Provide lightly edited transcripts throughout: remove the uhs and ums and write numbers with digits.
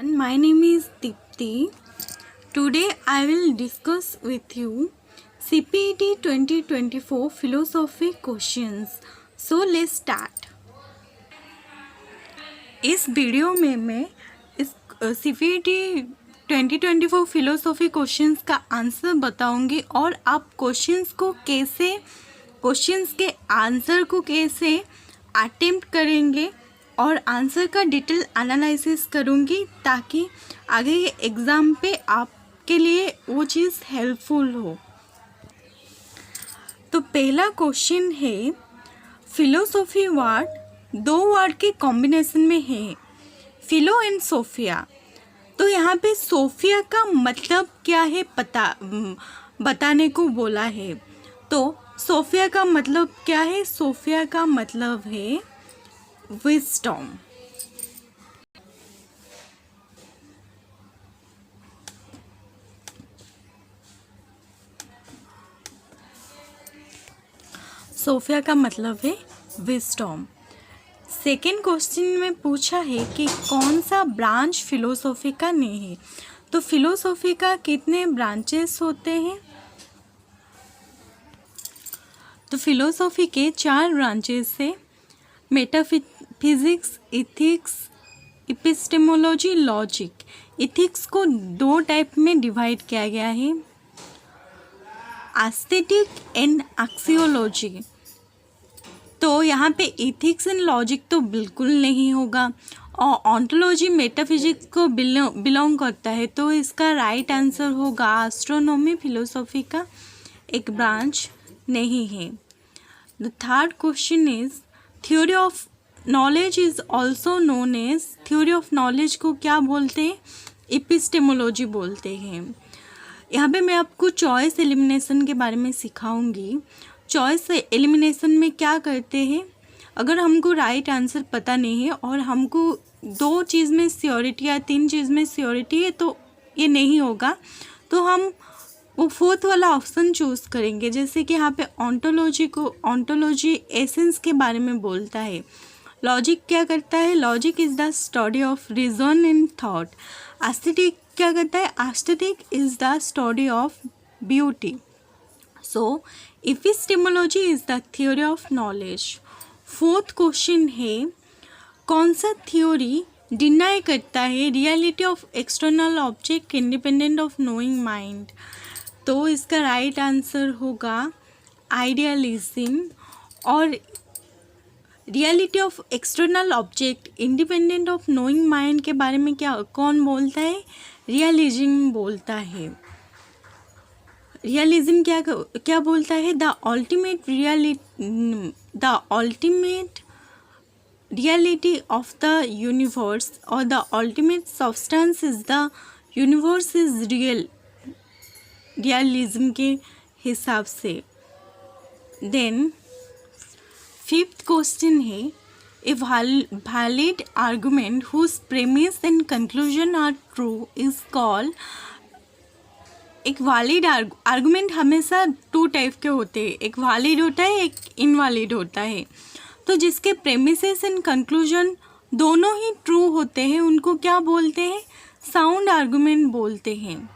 everyone, my name is Deepti. Today I will discuss with you CPET 2024 philosophy questions. So let's start. इस video में मैं इस CPET 2024 philosophy questions का answer बताऊंगी और आप क्वेश्चंस के आंसर को कैसे अटेम्प्ट करेंगे और आंसर का डिटेल एनालिसिस करूंगी ताकि आगे ये एग्ज़ाम पे आपके लिए वो चीज़ हेल्पफुल हो। तो पहला क्वेश्चन है, फिलोसॉफी वर्ड दो वर्ड के कॉम्बिनेशन में है, फिलो एंड सोफिया। तो यहाँ पे सोफिया का मतलब क्या है बताने को बोला है। तो सोफिया का मतलब क्या है? सोफिया का मतलब है विजडम। सोफिया का मतलब है विजडम। सेकेंड क्वेश्चन में पूछा है कि कौन सा ब्रांच फिलोसॉफी का नहीं है। तो फिलोसॉफी का कितने ब्रांचेस होते हैं? तो फिलोसॉफी के 4 ब्रांचेस है, metaphysics, ethics, epistemology, logic. Ethics को 2 टाइप में डिवाइड किया गया है, एस्थेटिक एंड एक्सियोलॉजी। तो यहाँ पे इथिक्स एंड लॉजिक तो बिल्कुल नहीं होगा और ऑन्टोलॉजी मेटाफिजिक्स को बिलोंग करता है। तो इसका राइट आंसर होगा एस्ट्रोनॉमी फिलोसॉफी का एक ब्रांच नहीं है। The third question is theory of knowledge is also known as, theory of knowledge को क्या बोलते हैं? एपिस्टेमोलॉजी बोलते हैं। यहाँ पे मैं आपको चॉइस एलिमिनेशन के बारे में सिखाऊंगी। चॉइस एलिमिनेशन में क्या करते हैं, अगर हमको राइट आंसर पता नहीं है और हमको 2 चीज़ में श्योरिटी या 3 चीज़ में श्योरिटी है तो ये नहीं होगा, तो हम वो 4th वाला ऑप्शन चूज़ करेंगे। जैसे कि यहाँ पे ऑन्टोलॉजी एसेंस के बारे में बोलता है। लॉजिक क्या करता है? Logic is the study of reason and thought. Aesthetic क्या करता है? Aesthetic is the study of beauty. So epistemology is the theory of knowledge. 4th question है, कौन सा थ्योरी डिनाई करता है reality of external object independent of knowing mind? तो इसका राइट आंसर होगा आइडियलिज्म। और reality of external object independent of knowing mind के बारे में कौन बोलता है? रियलिज्म बोलता है। रियलिज्म क्या बोलता है? The ultimate reality of the universe और the ultimate substance is the universe is real, realism के हिसाब से। देन 5th क्वेश्चन है, a valid argument whose premise and conclusion are true is called. एक वैलिड आर्गुमेंट हमेशा 2 type के होते हैं, एक वैलिड होता है, एक इनवैलिड होता है। तो जिसके प्रेमिसेस एंड कंक्लूजन दोनों ही ट्रू होते हैं उनको क्या बोलते हैं? साउंड आर्गुमेंट बोलते हैं।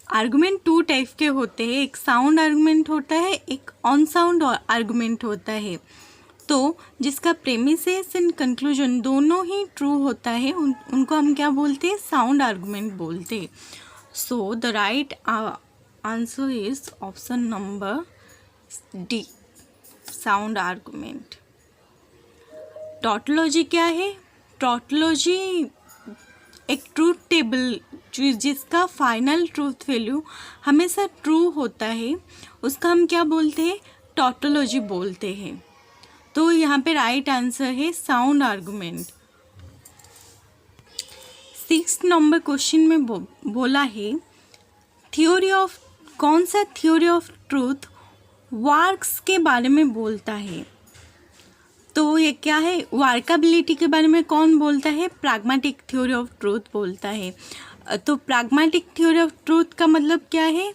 आर्गुमेंट 2 टाइप के होते हैं, एक साउंड आर्गुमेंट होता है, एक ऑन साउंड आर्गुमेंट होता है। तो जिसका प्रेमिसेस एंड कंक्लूजन दोनों ही ट्रू होता है उनको हम क्या बोलते हैं? साउंड आर्गुमेंट बोलते हैं। So the right answer is option number D, sound argument. Tautology क्या है? टॉटोलॉजी एक ट्रूथ टेबल जिसका फाइनल ट्रूथ वैल्यू हमेशा ट्रू होता है उसका हम क्या बोलते हैं? टॉटोलॉजी बोलते हैं। तो यहाँ पे राइट आंसर है sound argument. 6th number question में बोला है, कौन सा थ्योरी ऑफ ट्रूथ वर्क्स के बारे में बोलता है? तो ये क्या है? वर्कबिलिटी के बारे में कौन बोलता है? प्रैग्मेटिक थ्योरी ऑफ ट्रूथ बोलता है। तो प्रैग्मेटिक थ्योरी ऑफ ट्रूथ का मतलब क्या है?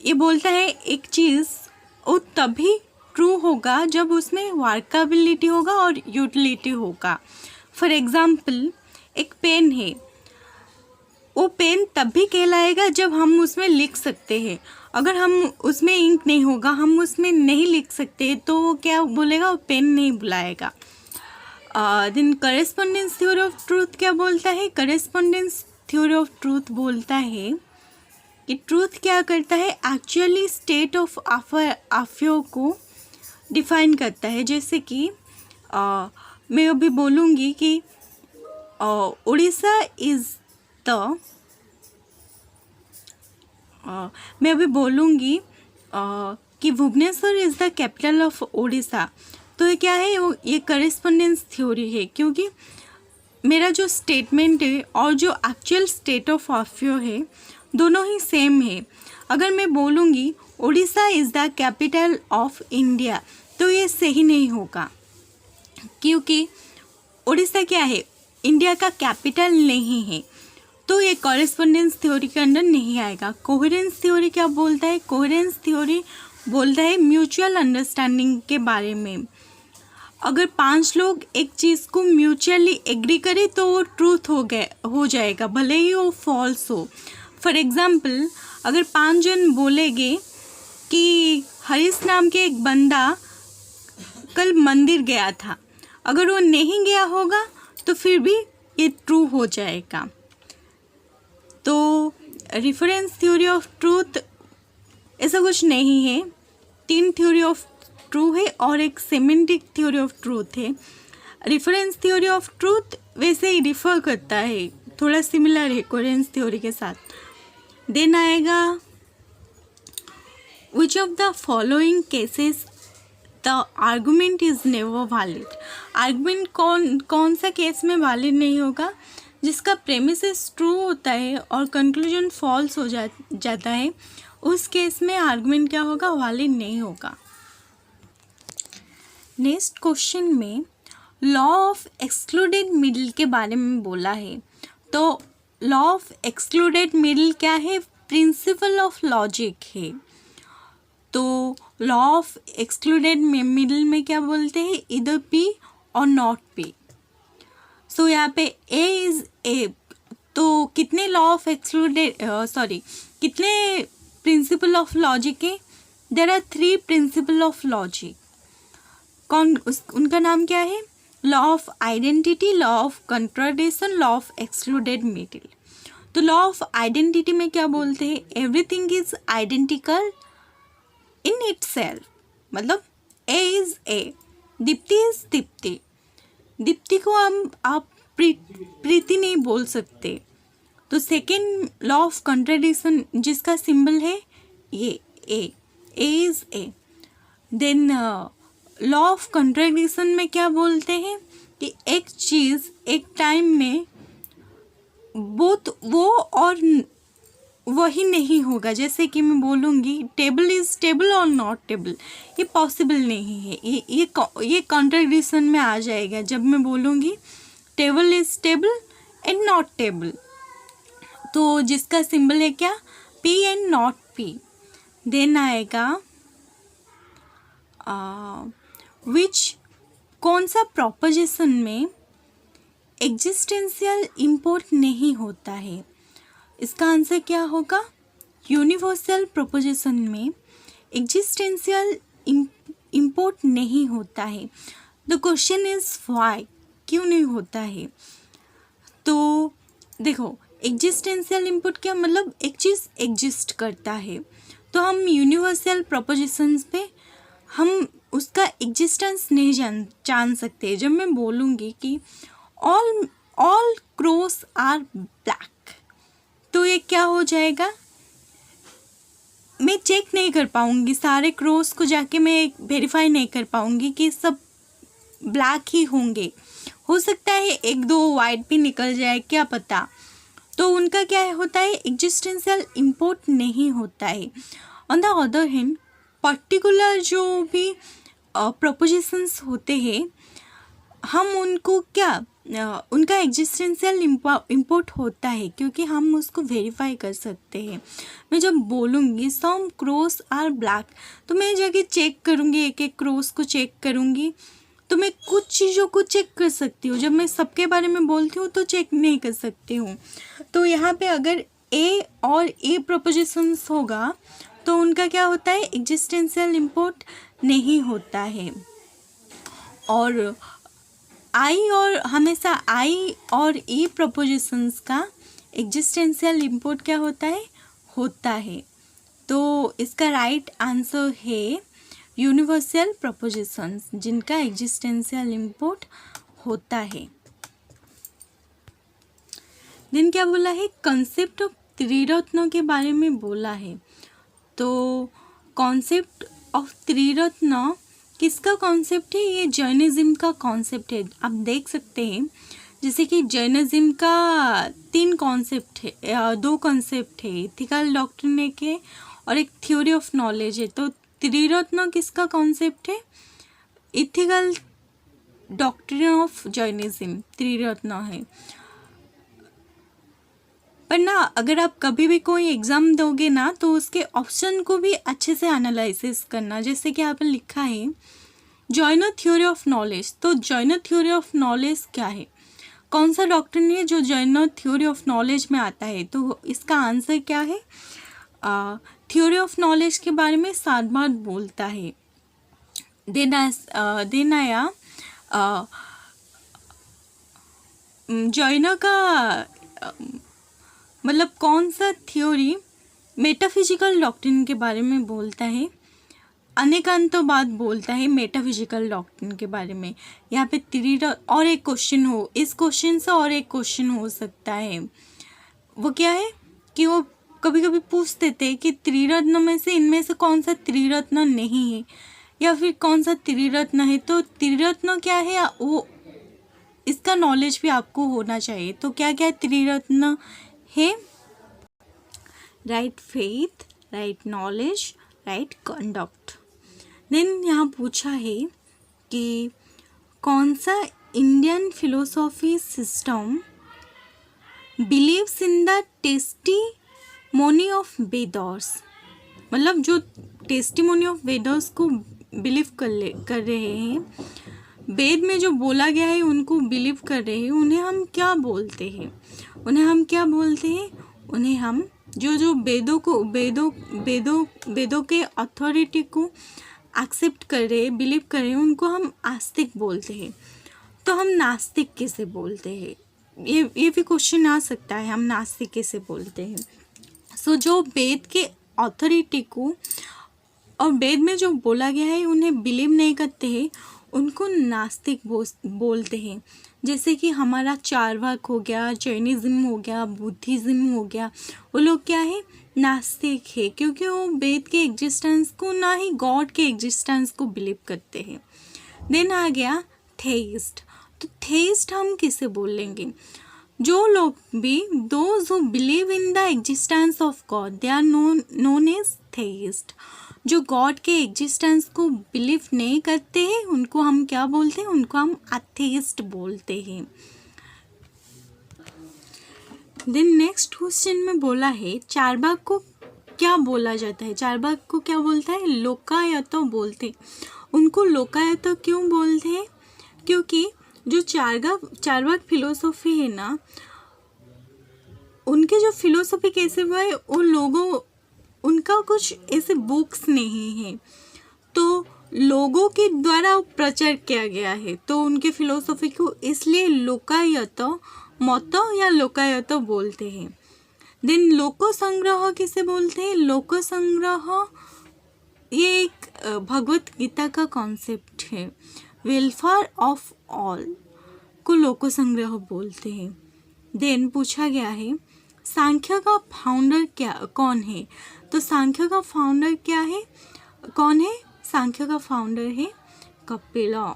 ये बोलता है एक चीज़ वो तभी ट्रू होगा जब उसमें वर्कबिलिटी होगा और यूटिलिटी होगा। फॉर एग्ज़ाम्पल, एक पेन है, वो पेन तब भी कहलाएगा जब हम उसमें लिख सकते हैं। अगर हम उसमें इंक नहीं होगा, हम उसमें नहीं लिख सकते, तो वो क्या बोलेगा, वो पेन नहीं बुलाएगा। Then correspondence theory of truth क्या बोलता है? करेस्पॉन्डेंस थ्योरी ऑफ ट्रूथ बोलता है कि ट्रूथ क्या करता है, एक्चुअली स्टेट ऑफ अफेयर को डिफाइन करता है। जैसे कि मैं अभी बोलूँगी कि उड़ीसा इज़ द मैं अभी बोलूँगी कि Bhubaneswar is the capital of Orissa, तो ये क्या है, ये करेस्पॉन्डेंस थ्योरी है, क्योंकि मेरा जो स्टेटमेंट है और जो एक्चुअल स्टेट ऑफ अफेयर है दोनों ही सेम है। अगर मैं बोलूँगी Orissa is the capital of India, तो ये सही नहीं होगा, क्योंकि उड़ीसा क्या है, इंडिया का कैपिटल नहीं है, तो ये कॉरेस्पॉन्डेंस थ्योरी के अंदर नहीं आएगा। कोहेरेंस थ्योरी क्या बोलता है? कोहेरेंस थ्योरी बोलता है म्यूचुअल अंडरस्टैंडिंग के बारे में। अगर 5 लोग एक चीज़ को म्यूचुअली एग्री करें तो वो ट्रूथ हो जाएगा, भले ही वो फॉल्स हो। फॉर एग्ज़ाम्पल, अगर 5 जन बोलेंगे कि हरीश नाम के एक बंदा कल मंदिर गया था, अगर वो नहीं गया होगा तो फिर भी ये ट्रू हो जाएगा। तो रेफरेंस थ्योरी ऑफ ट्रूथ ऐसा कुछ नहीं है, 3 थ्योरी ऑफ ट्रू है और एक सेमेंटिक थ्योरी ऑफ ट्रूथ है। रेफरेंस थ्योरी ऑफ ट्रूथ वैसे ही रिफ़र करता है, थोड़ा सिमिलर है कोहेरेंस थ्योरी के साथ। देन आएगा विच of the following cases the argument is never valid. Argument कौन सा केस में वैलिड नहीं होगा? जिसका प्रेमिसेस ट्रू होता है और कंक्लूजन फॉल्स हो जाता है, उस केस में आर्गूमेंट क्या होगा, वैलिड नहीं होगा। नेक्स्ट क्वेश्चन में लॉ ऑफ एक्सक्लूडेड मिडिल के बारे में बोला है। तो लॉ ऑफ एक्सक्लूडेड मिडिल क्या है? प्रिंसिपल ऑफ लॉजिक है। तो लॉ ऑफ एक्सक्लूडेड मिडिल में क्या बोलते हैं? इधर पी और नॉट पी। सो यहाँ पे ए इज़ ए, तो कितने लॉ ऑफ एक्सक्लूडेड कितने प्रिंसिपल ऑफ लॉजिक है? There are 3 principle of logic. उनका नाम क्या है? Law of identity, law of contradiction, law of excluded middle. तो लॉ ऑफ आइडेंटिटी में क्या बोलते हैं? Everything is identical in itself, मतलब A is A, Deepti is Deepti. Deepti को आप प्रीति नहीं बोल सकते। तो सेकेंड लॉ ऑफ कंट्राडिक्शन जिसका सिंबल है ये A is A. Then law of contradiction में क्या बोलते हैं कि एक चीज़ एक टाइम में बोथ वो और वही नहीं होगा। जैसे कि मैं बोलूँगी टेबल इज़ टेबल और नॉट टेबल, ये पॉसिबल नहीं है, ये कॉन्ट्रडिक्शन में आ जाएगा जब मैं बोलूँगी table is table and not table. तो जिसका सिंबल है क्या? P and not P. Then आएगा विच, कौन सा प्रोपोजिशन में एग्जिस्टेंशियल इम्पोर्ट नहीं होता है? इसका आंसर क्या होगा? यूनिवर्सल प्रोपोजिशन में एग्जिस्टेंशियल इम्पोर्ट नहीं होता है। द क्वेश्चन इज व्हाई, क्यों नहीं होता है? तो देखो, एग्जिस्टेंशियल इम्पोर्ट क्या मतलब? एक चीज़ एग्जिस्ट करता है, तो हम यूनिवर्सल प्रोपोजिशंस पे हम उसका एग्जिस्टेंस नहीं जान सकते। जब मैं बोलूँगी कि ऑल क्रोस आर ब्लैक, तो ये क्या हो जाएगा? मैं चेक नहीं कर पाऊँगी, सारे क्रोस को जाके मैं वेरीफाई नहीं कर पाऊँगी कि सब ब्लैक ही होंगे। हो सकता है 1-2 वाइट भी निकल जाए, क्या पता। तो उनका क्या होता है? एग्जिस्टेंशियल इम्पोर्ट नहीं होता है। On the other hand, particular जो भी प्रोपोजिशंस होते हैं हम उनको क्या उनका एग्जिस्टेंशियल इम्पोर्ट होता है, क्योंकि हम उसको वेरीफाई कर सकते हैं। मैं जब बोलूँगी सम क्रोस आर ब्लैक, तो मैं जाके चेक करूँगी, एक एक क्रोस को चेक करूँगी, तो मैं कुछ चीज़ों को चेक कर सकती हूँ। जब मैं सबके बारे में बोलती हूँ तो चेक नहीं कर सकती हूँ। तो यहाँ पे अगर ए और ए प्रपोजिशंस होगा तो उनका क्या होता है, एग्जिस्टेंशियल इम्पोर्ट नहीं होता है। और आई और हमेशा आई और ई प्रपोजिशंस का एग्जिस्टेंशियल इम्पोर्ट क्या होता है। तो इसका राइट आंसर है यूनिवर्सल प्रपोजिशंस, जिनका एग्जिस्टेंशियल इम्पोर्ट होता है। देन क्या बोला है, कंसेप्ट ऑफ त्रिरत्नों के बारे में बोला है। तो कॉन्सेप्ट ऑफ त्रिरत्न किसका कॉन्सेप्ट है, ये जैनिज्म का कॉन्सेप्ट है। आप देख सकते हैं जैसे कि जैनिज्म का 3 कॉन्सेप्ट है, 2 कॉन्सेप्ट है, इथिकल डॉक्ट्रिन के और एक थ्योरी ऑफ नॉलेज है। तो त्रिरत्न किसका कॉन्सेप्ट है, इथिकल डॉक्ट्रिन ऑफ जैनिज्म त्रिरत्न है। पर ना अगर आप कभी भी कोई एग्ज़ाम दोगे ना तो उसके ऑप्शन को भी अच्छे से एनालिसिस करना। जैसे कि यहाँ पर लिखा है जॉइनर थ्योरी ऑफ नॉलेज, तो जॉइनर थ्योरी ऑफ नॉलेज क्या है, कौन सा डॉक्ट्रिन है जो जॉइनर थ्योरी ऑफ नॉलेज में आता है। तो इसका आंसर क्या है, थ्योरी ऑफ नॉलेज के बारे में 7 बार बोलता है। देन आया जॉइनर का मतलब कौन सा थ्योरी मेटाफिजिकल डॉक्ट्रिन के बारे में बोलता है, अनेकांतों बात बोलता है मेटाफिजिकल डॉक्ट्रिन के बारे में। यहाँ पे और एक क्वेश्चन हो, इस क्वेश्चन से और एक क्वेश्चन हो सकता है। वो क्या है कि वो कभी कभी पूछ देते हैं कि त्रिरत्न में से इनमें से कौन सा त्रिरत्न नहीं है या फिर कौन सा त्रिरत्न है। तो त्रिरत्न क्या है वो इसका नॉलेज भी आपको होना चाहिए। तो क्या क्या त्रिरत्न है, right faith, right knowledge, right conduct. Then यहाँ पूछा है कि कौन सा Indian philosophy system believes in the testimony of Vedas, मतलब जो टेस्टिमोनी ऑफ वेदर्स को बिलीव कर रहे हैं, वेद में जो बोला गया है उनको बिलीव कर रहे हैं, उन्हें हम क्या बोलते हैं, उन्हें हम जो वेदों के अथॉरिटी को एक्सेप्ट कर रहे हैं, बिलीव कर रहे हैं, उनको हम आस्तिक बोलते हैं। तो हम नास्तिक कैसे बोलते हैं, ये भी क्वेश्चन आ सकता है, हम नास्तिक कैसे बोलते हैं। सो जो वेद के अथॉरिटी को और वेद में जो बोला गया है उन्हें बिलीव नहीं करते हैं, उनको नास्तिक बोलते हैं। जैसे कि हमारा चारवाक हो गया, जैनिज्म हो गया, बुद्धिज़्म हो गया, वो लोग क्या है, नास्तिक है, क्योंकि वो वेद के एग्जिस्टेंस को ना ही गॉड के एग्जिस्टेंस को बिलीव करते हैं। देन आ गया थेइस्ट। तो थेइस्ट हम किसे बोलेंगे, जो लोग भी those who believe in the existence of God, they are known as theist. जो गॉड के एग्जिस्टेंस को बिलीव नहीं करते हैं उनको हम क्या बोलते हैं, उनको हम एथेइस्ट बोलते हैं। देन नेक्स्ट क्वेश्चन में बोला है चारवाक को क्या बोला जाता है, चारवाक को क्या बोलता है, लोकायत बोलते। उनको लोकायत क्यों बोलते हैं, क्योंकि जो चारवाक फिलोसॉफी है ना, उनके जो फिलोसॉफी कैसे हुआ है, उन लोगों उनका कुछ ऐसे बुक्स नहीं है, तो लोगों के द्वारा प्रचार किया गया है, तो उनके फिलोसॉफी को इसलिए लोकायत मत या लोकायत बोलते हैं। देन लोक संग्रह किसे बोलते हैं, लोक संग्रह ये एक भगवत गीता का कॉन्सेप्ट है, वेलफेयर ऑफ ऑल को लोक संग्रह बोलते हैं। देन पूछा गया है सांख्य का फाउंडर कौन है, तो सांख्य का फाउंडर क्या है, कौन है, सांख्य का फाउंडर है कपिला।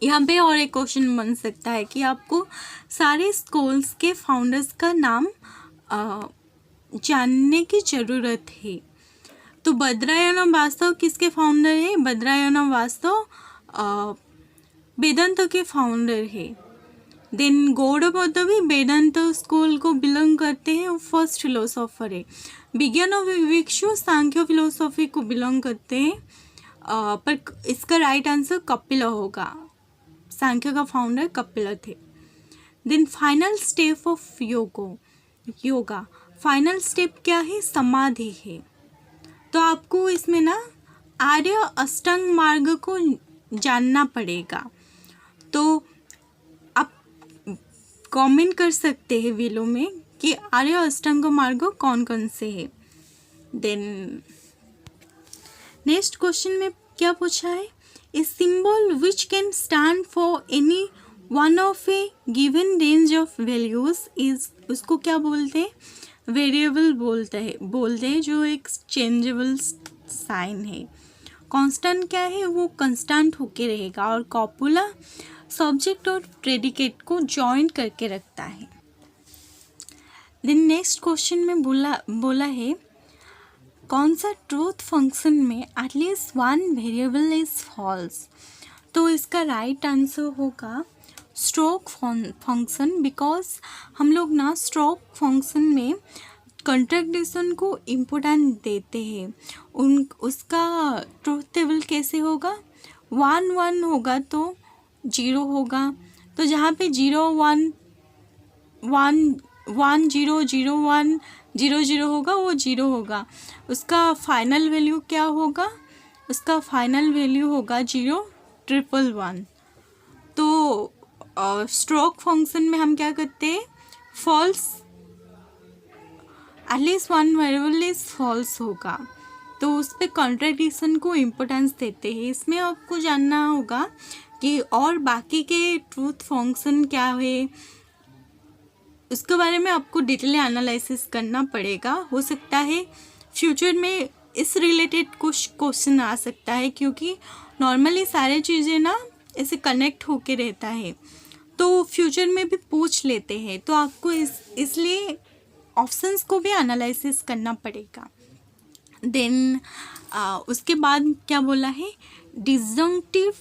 यहाँ पे और एक क्वेश्चन बन सकता है कि आपको सारे स्कूल्स के फाउंडर्स का नाम जानने की ज़रूरत है। तो भद्रायण वास्तव किसके फाउंडर है, भद्रायण वास्तव वेदांत के फाउंडर है। देन गौड़बोध भी वेदांत स्कूल को बिलोंग करते हैं, वो फर्स्ट फिलोसोफर है। विज्ञान और विवेक्षु सांख्य फिलोसॉफी को बिलोंग करते हैं, पर इसका राइट आंसर कपिल होगा। सांख्य का फाउंडर कपिल थे। Then final step of yoga, final step क्या है? समाधि है। तो आपको इसमें ना आर्य अष्टांग मार्ग को जानना पड़ेगा। तो आप कमेंट कर सकते हैं वीडियो में कि आर्य अष्टांग मार्ग कौन कौन से है। देन नेक्स्ट क्वेश्चन में क्या पूछा है? A symbol which can stand for any one of A given range of values is, उसको क्या बोलते हैं? वेरिएबल बोलते हैं, जो एक चेंजेबल साइन है। कांस्टेंट क्या है? वो कांस्टेंट होके रहेगा। और कॉपुला सब्जेक्ट और प्रेडिकेट को जॉइंट करके रखता है। देन नेक्स्ट क्वेश्चन में बोला है कौन सा ट्रूथ फंक्शन में at least one variable is false? तो इसका राइट आंसर होगा स्ट्रोक फंक्शन, बिकॉज हम लोग ना स्ट्रोक फंक्शन में कंट्राडिक्शन को इम्पोर्टेंस देते हैं। उसका ट्रूथ टेबल कैसे होगा? 1 1 होगा तो 0 होगा। तो जहाँ पे 0 1 1 1 0 0 1 0 0 होगा वो 0 होगा। उसका फाइनल वैल्यू क्या होगा? उसका फाइनल वैल्यू होगा 0 1 1 1। तो स्ट्रोक फंक्शन में हम क्या करते हैं? False, at least one variable is false होगा। तो उस पर कॉन्ट्रडिक्शन को इम्पोर्टेंस देते हैं। इसमें आपको जानना होगा कि और बाकी के ट्रूथ फंक्शन क्या है, उसके बारे में आपको डिटेल एनालिसिस करना पड़ेगा। हो सकता है फ्यूचर में इस रिलेटेड कुछ क्वेश्चन आ सकता है, क्योंकि नॉर्मली सारी चीज़ें ना ऐसे कनेक्ट होके रहता है, तो फ्यूचर में भी पूछ लेते हैं। तो आपको इसलिए ऑप्शंस को भी एनालिसिस करना पड़ेगा। देन उसके बाद क्या बोला है? डिसजंक्टिव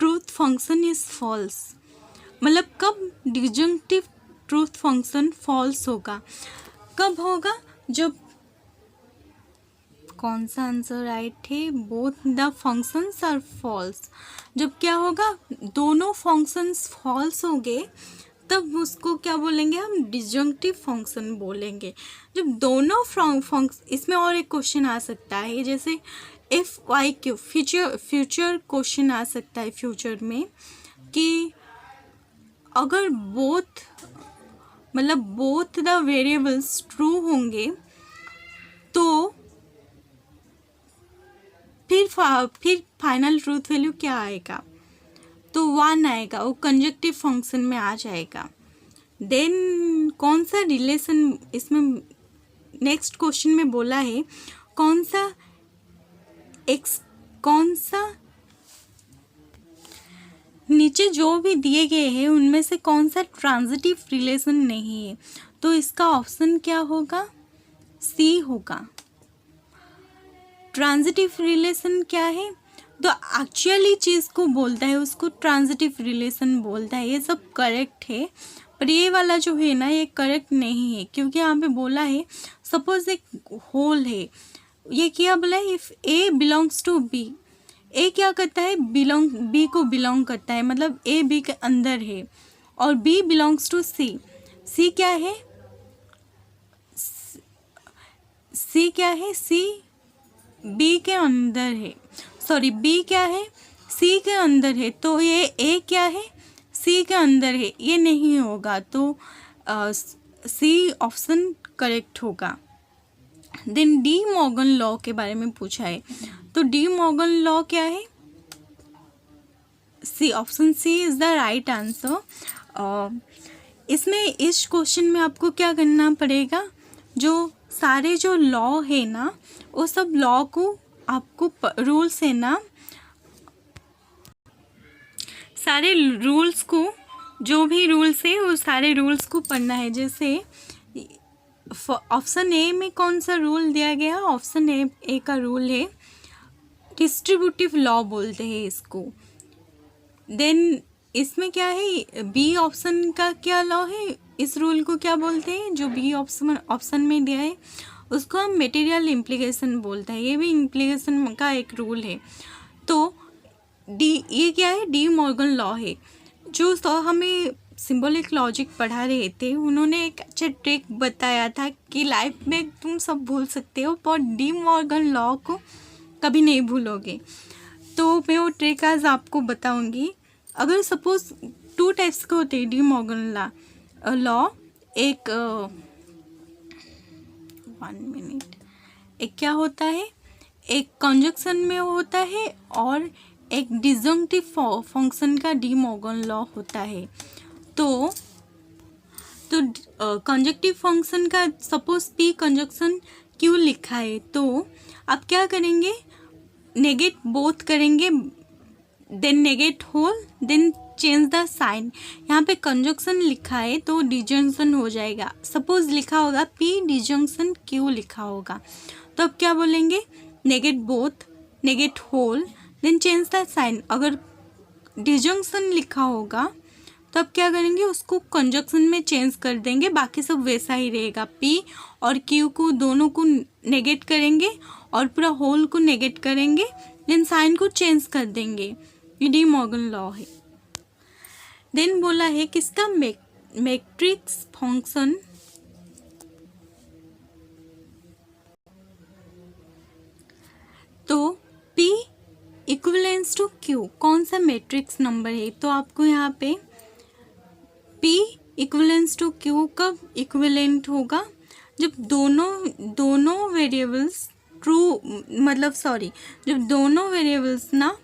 ट्रूथ फंक्शन इज फॉल्स। मतलब कब डिसजंक्टिव ट्रूथ फंक्शन फॉल्स होगा? कब होगा? जब, कौन सा आंसर राइट है? Both the functions are false. जब क्या होगा? दोनों फंक्शंस फॉल्स होंगे, तब उसको क्या बोलेंगे हम? डिसजंक्टिव फंक्शन बोलेंगे। जब दोनों फंक्शन, इसमें और एक क्वेश्चन आ सकता है, जैसे F Y Q, future question आ सकता है फ्यूचर में, कि अगर बोथ द वेरिएबल्स ट्रू होंगे तो फिर फाइनल ट्रूथ वैल्यू क्या आएगा? तो 1 आएगा, वो कंजक्टिव फंक्शन में आ जाएगा। देन कौन सा रिलेशन इसमें नेक्स्ट क्वेश्चन में बोला है, कौन सा नीचे जो भी दिए गए हैं उनमें से कौन सा ट्रांजिटिव रिलेशन नहीं है? तो इसका ऑप्शन क्या होगा? सी होगा। ट्रांजिटिव रिलेशन क्या है? तो एक्चुअली चीज़ को बोलता है, उसको ट्रांजिटिव रिलेशन बोलता है। ये सब करेक्ट है, पर ये वाला जो है ना, ये करेक्ट नहीं है, क्योंकि यहाँ पे बोला है सपोज एक होल है, ये क्या बोला है? If A belongs to B, A क्या करता है? बी को बिलोंग करता है, मतलब ए बी के अंदर है। और बी बिलोंग्स टू सी, सी क्या है? सी क्या है? सी बी के अंदर है, सॉरी बी क्या है? सी के अंदर है। तो ये ए क्या है? सी के अंदर है, ये नहीं होगा। तो सी ऑप्शन करेक्ट होगा। देन डी मॉर्गन लॉ के बारे में पूछा है, तो डी मॉर्गन लॉ क्या है? C, option C is the right answer. इसमें इस क्वेश्चन में आपको क्या करना पड़ेगा? जो सारे जो लॉ है ना, वो सब लॉ को आपको रूल्स है ना, सारे रूल्स को, जो भी रूल्स है वो सारे रूल्स को पढ़ना है। जैसे ऑप्शन ए में कौन सा रूल दिया गया? ऑप्शन ए का रूल है डिस्ट्रीब्यूटिव लॉ बोलते हैं इसको। देन इसमें क्या है, बी ऑप्शन का क्या लॉ है, इस रूल को क्या बोलते हैं, जो बी ऑप्शन में दिया है उसको हम मटेरियल इम्प्लीकेशन बोलते हैं। ये भी इम्प्लीकेशन का एक रूल है। तो डी, ये क्या है, डी मॉर्गन लॉ है। जो हमें सिंबॉलिक लॉजिक पढ़ा रहे थे उन्होंने एक अच्छा ट्रिक बताया था कि लाइफ में तुम सब भूल सकते हो पर डी मॉर्गन लॉ को कभी नहीं भूलोगे। तो मैं वो ट्रिक आज आपको बताऊंगी। अगर सपोज 2 टाइप्स के होते हैं डी मॉर्गन लॉ, एक 1 मिनट, एक क्या होता है, एक कंजक्शन में होता है और एक डिसजंक्टिव फंक्शन का डी मॉर्गन लॉ होता है। तो कंजक्टिव फंक्शन का सपोज पी कंजक्शन क्यू लिखा है तो आप क्या करेंगे, नेगेट बोथ करेंगे, then negate whole, then change the sign. यहाँ पे कंजक्शन लिखा है तो डिजंक्शन हो जाएगा। सपोज लिखा होगा पी डिजंक्शन क्यू लिखा होगा तो अब क्या बोलेंगे, negate both, negate whole, then change the sign. अगर डिजंक्शन लिखा होगा तो अब क्या करेंगे, उसको कंजक्शन में चेंज कर देंगे, बाकी सब वैसा ही रहेगा। पी और क्यू को दोनों को नेगेट करेंगे और पूरा होल को नेगेट करेंगे, देन साइन को चेंज कर देंगे। ये डी मॉर्गन लॉ है। देन बोला है किसका, मैट्रिक्स फंक्शन तो P इक्विवेलेंस टू Q कौन सा मैट्रिक्स नंबर है, तो आपको यहाँ पे P इक्विवेलेंस टू Q कब इक्विवेलेंट होगा, जब दोनों वेरिएबल्स ट्रू, मतलब सॉरी, जब दोनों वेरिएबल्स ना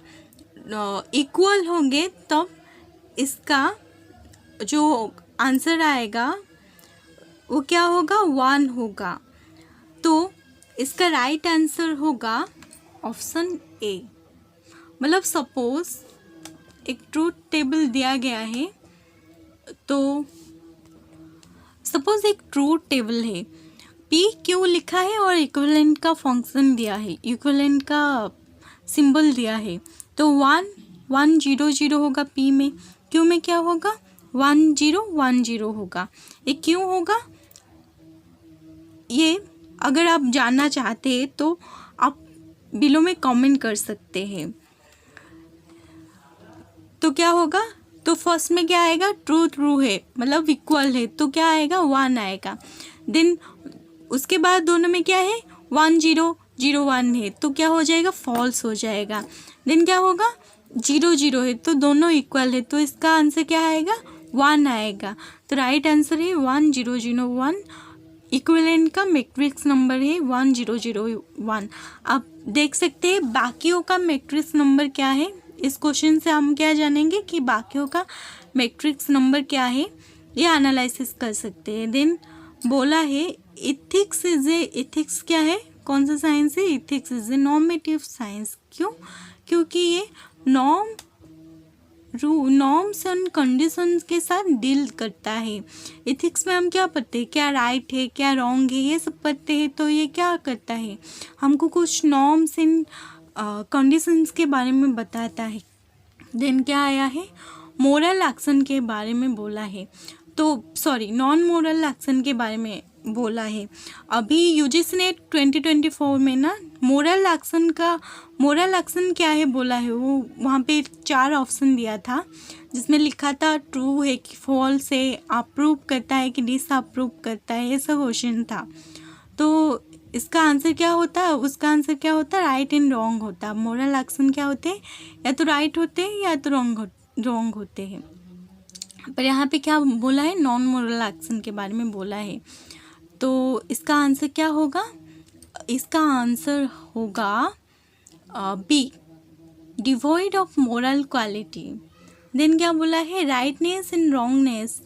इक्वल होंगे तब इसका जो आंसर आएगा वो क्या होगा, 1 होगा। तो इसका राइट आंसर होगा ऑप्शन ए। मतलब सपोज एक ट्रूथ टेबल दिया गया है, तो सपोज एक ट्रूथ टेबल है, पी क्यू लिखा है और इक्विवेलेंट का फंक्शन दिया है, इक्विवेलेंट का सिंबल दिया है, तो 1 1 0 0 होगा पी में, क्यू में क्या होगा 1 0 1 0 होगा। ये क्यों होगा, ये अगर आप जानना चाहते हैं तो आप बिलो में कमेंट कर सकते हैं। तो क्या होगा, तो फर्स्ट में क्या आएगा, ट्रू है मतलब इक्वल है तो क्या आएगा 1 आएगा। देन उसके बाद दोनों में क्या है 1 0 0 1 है तो क्या हो जाएगा, फॉल्स हो जाएगा। देन क्या होगा 0 0 है तो दोनों इक्वल है तो इसका आंसर क्या आएगा 1 आएगा। तो राइट आंसर है 1 0 0 1। इक्विवेलेंट का मैट्रिक्स नंबर है 1 0 0 1। आप देख सकते हैं बाकियों का मैट्रिक्स नंबर क्या है। इस क्वेश्चन से हम क्या जानेंगे कि बाकियों का मैट्रिक्स नंबर क्या है, ये एनालिसिस कर सकते हैं। देन बोला है इथिक्स क्या है, कौन सा साइंस है, ethics is a normative science. क्यों, क्योंकि ये नॉर्म्स एंड कंडीशंस के साथ डील करता है। इथिक्स में हम क्या पढ़ते हैं, क्या राइट है क्या रॉन्ग है ये सब पढ़ते हैं। तो ये क्या करता है, हमको कुछ नॉर्म्स एंड कंडीशंस के बारे में बताता है। देन क्या आया है, मोरल एक्शन के बारे में बोला है, तो सॉरी नॉन मोरल एक्शन के बारे में बोला है। अभी यूजीसी ने 2024 में ना मोरल एक्शन क्या है बोला है, वो वहाँ पे 4 ऑप्शन दिया था जिसमें लिखा था ट्रू है कि फॉल्स है, अप्रूव करता है कि डिसअप्रूव करता है, ऐसा क्वेश्चन था। तो इसका आंसर क्या होता है, उसका आंसर क्या होता है, राइट एंड रॉन्ग होता है। मोरल एक्शन क्या होते हैं, या तो राइट होते हैं या तो रॉन्ग होते हैं। पर यहाँ पे क्या बोला है, नॉन मोरल एक्शन के बारे में बोला है। तो इसका आंसर क्या होगा, इसका आंसर होगा B, devoid of moral quality. Then क्या बोला है, rightness and wrongness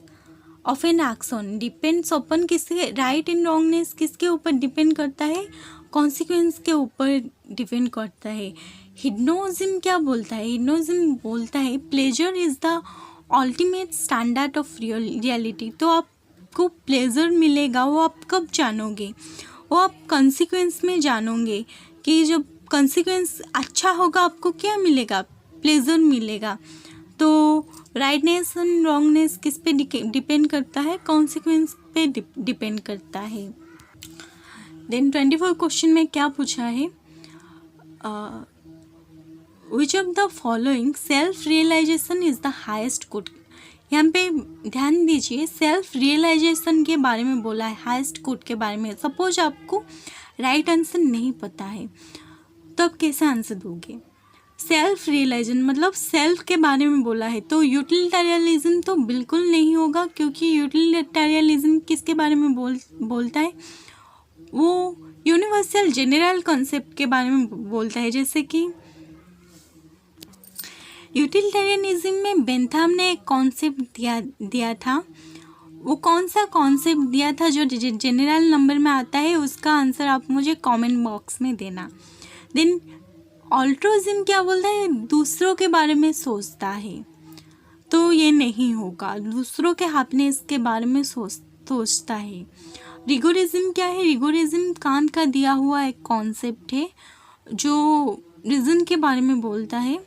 of an action depends upon किसके, राइट एंड रॉन्गनेस किसके ऊपर डिपेंड करता है, कॉन्सिक्वेंस के ऊपर डिपेंड करता है। हिडनोजिम क्या बोलता है, हिडनोजिम बोलता है pleasure is the ultimate standard of reality. तो आपको प्लेजर मिलेगा वो आप कब जानोगे, वो आप कॉन्सिक्वेंस में जानोगे कि जब कॉन्सिक्वेंस अच्छा होगा आपको क्या मिलेगा, प्लेजर मिलेगा। तो राइटनेस एंड रॉन्गनेस किस पे डिपेंड करता है? कॉन्सिक्वेंस पे डिपेंड करता है। देन 24 क्वेश्चन में क्या पूछा है? Which of the following self realisation is the highest good. यहाँ पे ध्यान दीजिए, सेल्फ रियलाइजेशन के बारे में बोला है, हाइस्ट गुड के बारे में। सपोज आपको राइट आंसर नहीं पता है तो आप कैसे आंसर दोगे? सेल्फ रियलाइजेशन मतलब सेल्फ के बारे में बोला है, तो यूटिलिटेरियनिज्म तो बिल्कुल नहीं होगा, क्योंकि यूटिलिटेरियनिज्म किसके बारे में बोलता है? वो यूनिवर्सल जनरल कॉन्सेप्ट के बारे में बोलता है। जैसे कि यूटिलिटेरियनिज्म में बेंथम ने एक कॉन्सेप्ट दिया था। वो कौन सा कॉन्सेप्ट दिया था जो जनरल नंबर में आता है? उसका आंसर आप मुझे कमेंट बॉक्स में देना। देन ऑल्ट्रुइज्म क्या बोलता है? दूसरों के बारे में सोचता है, तो ये नहीं होगा। दूसरों के हैप्पीनेस के बारे में सोचता है। रिगोरिज्म क्या है? रिगोरिज्म कांट का दिया हुआ एक कॉन्सेप्ट है जो रीजन के बारे में बोलता है,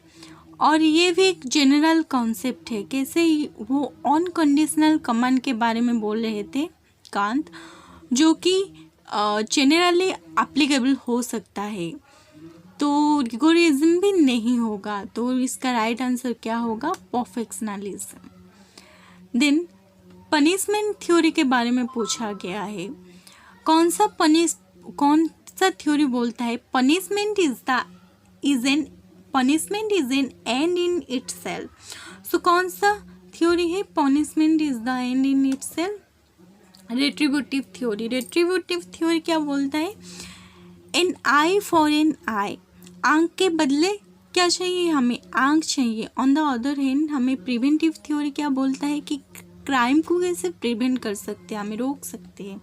और ये भी एक जनरल कॉन्सेप्ट है। कैसे? वो अनकंडीशनल कमांड के बारे में बोल रहे थे कांट, जो कि जनरली एप्लीकेबल हो सकता है। तो रिगोरिज्म भी नहीं होगा, तो इसका राइट आंसर क्या होगा? परफेक्शनलिज्म। देन पनिशमेंट थ्योरी के बारे में पूछा गया है। कौन सा थ्योरी बोलता है punishment is an end in itself? So कौन सा थ्योरी है punishment is the end in itself? Retributive theory. Retributive theory क्या बोलता है? An eye for an eye, आंख के बदले क्या चाहिए? हमें आंख चाहिए। ऑन द अदर हैंड हमें प्रिवेंटिव थ्योरी क्या बोलता है कि क्राइम को कैसे प्रिवेंट कर सकते हैं, हमें रोक सकते हैं।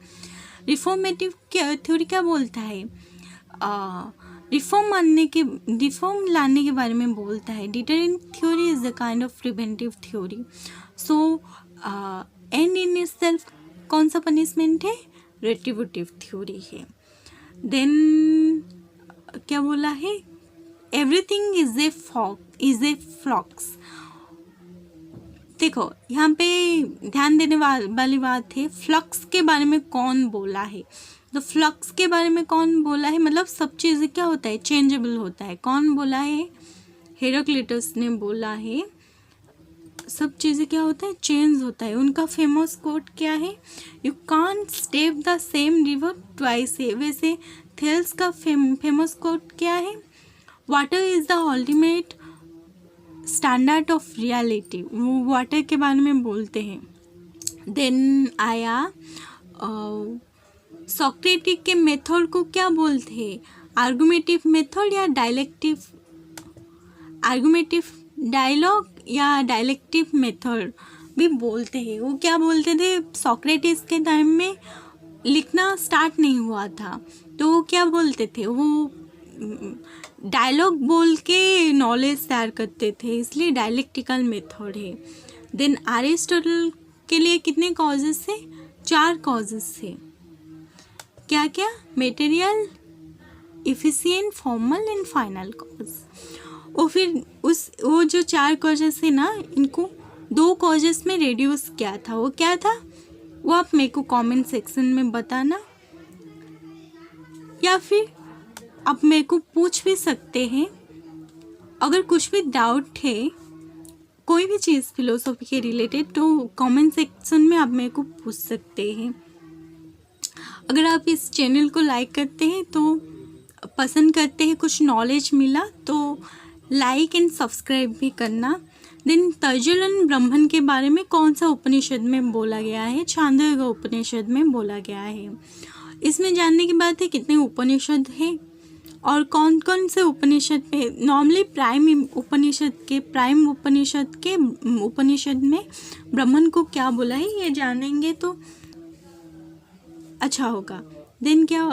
रिफॉर्मेटिव थ्योरी क्या बोलता है? रिफॉर्म लाने के बारे में बोलता है। Deterrent theory is the kind of preventive theory. So and in itself कौन सा पनिशमेंट है? रेट्रिब्यूटिव थ्योरी है। देन क्या बोला है? Everything is a flux. देखो यहाँ पे ध्यान देने वाली बात है, फ्लक्स के बारे में कौन बोला है? तो फ्लक्स के बारे में कौन बोला है? मतलब सब चीज़ें क्या होता है? चेंजेबल होता है। कौन बोला है? हेराक्लिटस ने बोला है। सब चीज़ें क्या होता है? चेंज होता है। उनका फेमस कोट क्या है? You can't step the same river twice. वैसे थेल्स का फेमस कोट क्या है? Water is the ultimate standard of reality. वो वाटर के बारे में बोलते हैं। देन आया सोक्रेटिक के मेथड को क्या बोलते हैं? आर्गुमेटिव मेथड या आर्गुमेटिव डायलॉग या डायलेक्टिव मेथड भी बोलते हैं। वो क्या बोलते थे? सोक्रेटिस के टाइम में लिखना स्टार्ट नहीं हुआ था, तो वो क्या बोलते थे? वो डायलॉग बोल के नॉलेज तैयार करते थे, इसलिए डायलेक्टिकल मेथड है। देन एरिस्टोटल के लिए कितने कॉजेस थे? 4 कॉजेस थे। क्या क्या? Material, efficient, formal and final cause. और फिर वो जो 4 कॉजेस है ना, इनको 2 कॉजेस में रिड्यूस किया था। वो क्या था? वो आप मेरे को कमेंट सेक्शन में बताना, या फिर आप मेरे को पूछ भी सकते हैं। अगर कुछ भी डाउट है कोई भी चीज़ फिलोसॉफी के रिलेटेड, तो कमेंट सेक्शन में आप मेरे को पूछ सकते हैं। अगर आप इस चैनल को लाइक करते हैं, तो पसंद करते हैं, कुछ नॉलेज मिला तो लाइक एंड सब्सक्राइब भी करना। देन तर्जुलन ब्राह्मण के बारे में कौन सा उपनिषद में बोला गया है? छांदोग्य उपनिषद में बोला गया है। इसमें जानने की बात है कितने उपनिषद हैं और कौन कौन से उपनिषद पे नॉर्मली प्राइम उपनिषद में ब्राह्मण को क्या बोला है, ये जानेंगे तो अच्छा होगा। देन क्या,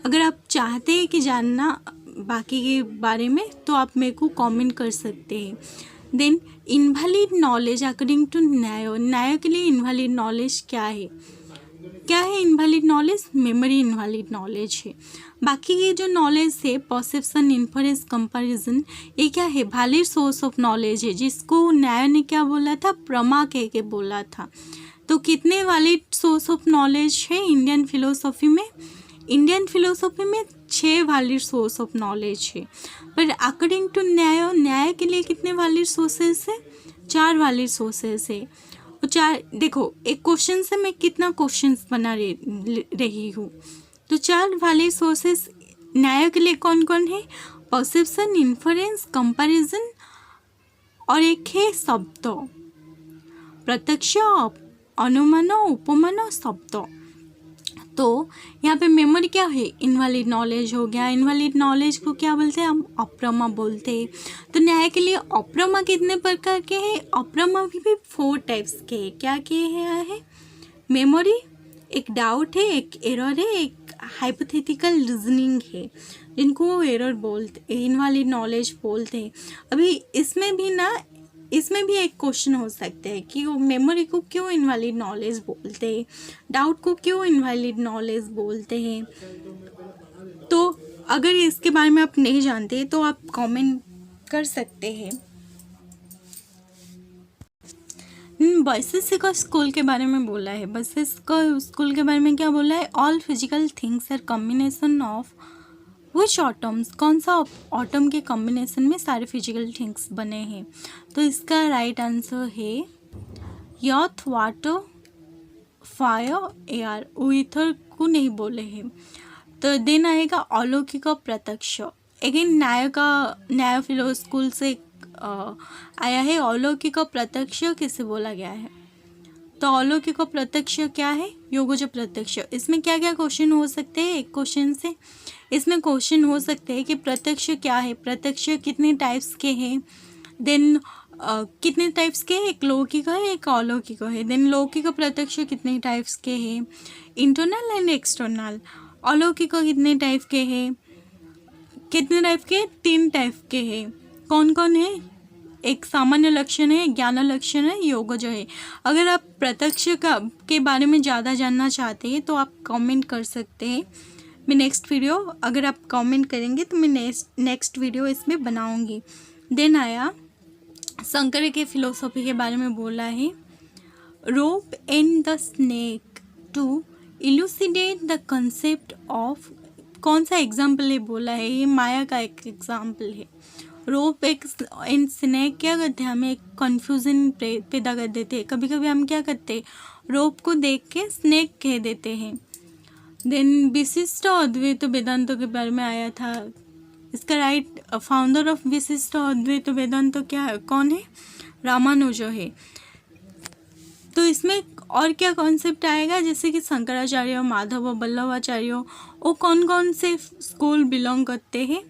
अगर आप चाहते हैं कि जानना बाकी के बारे में, तो आप मेरे को कमेंट कर सकते हैं। Then invalid knowledge according to Nyaya के लिए इनवैलिड नॉलेज क्या है? क्या है invalid knowledge? Memory invalid knowledge है। बाकी ये जो नॉलेज है परसेप्शन, इन्फरेंस, कंपैरिजन, ये क्या है? वैलिड सोर्स ऑफ नॉलेज है, जिसको न्याय ने क्या बोला था? प्रमा कह के बोला था। तो कितने वैलिड सोर्स ऑफ नॉलेज है इंडियन फिलोसॉफी में? इंडियन फिलोसॉफी में 6 वैलिड सोर्स ऑफ नॉलेज है। पर अकॉर्डिंग टू न्याय के लिए कितने वैलिड सोर्सेस है? 4 वैलिड सोर्सेस है। और 4 देखो, एक क्वेश्चन से मैं कितना क्वेश्चंस बना रही हूँ। तो 4 वैलिड सोर्सेस न्याय के लिए कौन कौन है? परसेप्शन, इन्फरेंस, कंपैरिजन और एक है शब्द, प्रत्यक्ष, अनुमान, उपमान, शब्द। तो यहाँ पे मेमोरी क्या है? इनवैलिड नॉलेज हो गया। इनवैलिड नॉलेज को क्या बोलते हैं? हम अप्रमा बोलते हैं। तो न्याय के लिए अप्रमा कितने प्रकार के हैं? अप्रमा भी 4 टाइप्स के हैं। क्या के है? मेमोरी, एक डाउट है, एक एरर है, एक हाइपोथेटिकल रीजनिंग है, जिनको वो एरर बोलते, इनवैलिड नॉलेज बोलते हैं। अभी इसमें भी एक क्वेश्चन हो सकता है कि वो मेमोरी को क्यों इनवैलिड नॉलेज बोलते हैं, डाउट को क्यों इनवैलिड नॉलेज बोलते हैं। तो अगर इसके बारे में आप नहीं जानते तो आप कमेंट कर सकते हैं। बसेस का स्कूल के बारे में बोला है। बसेस का स्कूल के बारे में क्या बोला है? All physical things are combination of which atoms, कौन सा ऑटम के कॉम्बिनेशन में सारे फिजिकल थिंग्स बने हैं। तो इसका राइट आंसर है अर्थ, वाटर, फायर, एयर। ईथर को नहीं बोले हैं। तो देन आएगा अलौकिक और प्रत्यक्ष। अगेन न्याय फिलो स्कूल से आया है। अलौकिक और प्रत्यक्ष किसे बोला गया है? तो अलौकिक और प्रत्यक्ष क्या है? योगज प्रत्यक्ष। इसमें क्या क्या क्वेश्चन हो सकते हैं? एक क्वेश्चन से इसमें क्वेश्चन हो सकते हैं कि प्रत्यक्ष क्या है, प्रत्यक्ष कितने टाइप्स के हैं, देन कितने टाइप्स के हैं, एक लौकिक है, एक अलौकिक है, देन लौकिक प्रत्यक्ष कितने टाइप्स के हैं, इंटरनल एंड एक्सटर्नल। अलौकिक कितने टाइप के हैं? कितने टाइप के? 3 टाइप के हैं। कौन कौन है? एक सामान्य लक्षण है, ज्ञान लक्षण है, योगज है। अगर आप प्रत्यक्ष के बारे में ज़्यादा जानना चाहते हैं तो आप कमेंट कर सकते हैं। मैं नेक्स्ट वीडियो, अगर आप कमेंट करेंगे तो मैं नेक्स्ट वीडियो इसमें बनाऊंगी। देन आया शंकर के फिलोसॉफी के बारे में बोला है। Rope and the snake to elucidate the concept of, कौन सा एग्जाम्पल है बोला है? ये माया का एक एग्जाम्पल है। रोप एक एंड स्नेक क्या करते हैं? हमें एक कन्फ्यूजन पैदा कर देते हैं। कभी कभी हम क्या करते हैं? रोप को देख के स्नेक कह देते हैं। देन विशिष्ट अद्वैत वेदांत के बारे में आया था। इसका राइट फाउंडर ऑफ विशिष्ट अद्वैत वेदांत क्या है? कौन है? रामानुज है। तो इसमें और क्या कॉन्सेप्ट आएगा? जैसे कि शंकराचार्य, माधव, वल्लभाचार्य, वो कौन कौन से स्कूल बिलोंग करते हैं?